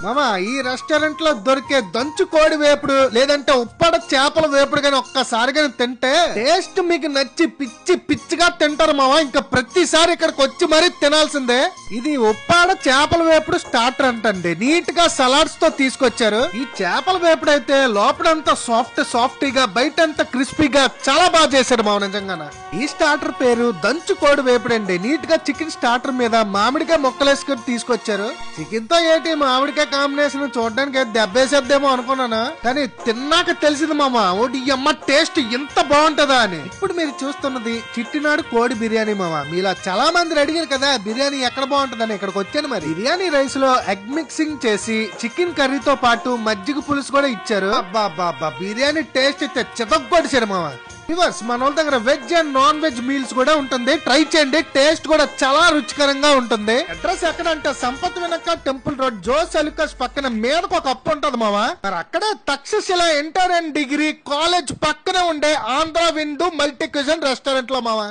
మామా ఈ రెస్టారెంట్ లో దొరికే దంచు కోడి వేపుడు లేదంటే ఉప్పాడ చేపల వేపుడు గాని ఒక్కసారి గాని తింటే టేస్ట్ మీకు నచ్చి పిచ్చి పిచ్చిగా తింటారు మామా. ఇంకా ప్రతిసారి ఇక్కడికి వచ్చి మరీ తినాల్సిందే. ఇది ఉప్పాడ చేపల వేపుడు స్టార్టర్ అంటండి. నీట్ గా సలాడ్స్ తో తీసుకొచ్చారు. ఈ చేపల వేపుడు అయితే లోపలంతా సాఫ్టీగా బయటంతా క్రిస్పీగా చాలా బాగా చేశారు మామ నిజంగానే. ఈ స్టార్టర్ పేరు దంచు కోడి వేపుడు అండి. నీట్ గా చికెన్ స్టార్టర్ మీద మామిడికాయ ముక్కలేసుకొని తీసుకొచ్చారు. చికెన్ తో ఏంటి మామిడికాయ కాంబినేషన్ చూడడానికి దెబ్బేసేద్దేమో అనుకున్నాను, కానీ తిన్నాక తెలిసింది మామ ఓడి అమ్మ టేస్ట్ ఎంత బాగుంటదా అని. ఇప్పుడు మీరు చూస్తున్నది చిట్టినాడు కోడి బిర్యానీ మామ. మీలా చాలా మంది అడిగారు కదా బిర్యానీ ఎక్కడ బాగుంటదని, ఇక్కడికి వచ్చాను. మరి బిర్యానీ రైస్ లో ఎగ్ మిక్సింగ్ చేసి చికెన్ కర్రీతో పాటు మజ్జిగ పులుసు కూడా ఇచ్చారు. అబ్బా బిర్యానీ టేస్ట్ అయితే చితగ్గొడిచారు మామ. వ్యూవర్స్, మన వాళ్ళ దగ్గర veg and non veg meals కూడా ఉంటుంది, ట్రై చేయండి. టేస్ట్ కూడా చాలా రుచికరంగా ఉంటుంది. అడ్రస్ ఎక్కడ అంటే సంపత్ వినాయక టెంపుల్ రోడ్ జోస్ అలుకాస్ పక్కన మీదకు ఒక అప్పు ఉంటది మామ. మరి అక్కడే Takshashila inter and degree college పక్కన ఉండే ఆంధ్ర విందు మల్టీ క్యూజన్ రెస్టారెంట్ లో మామ.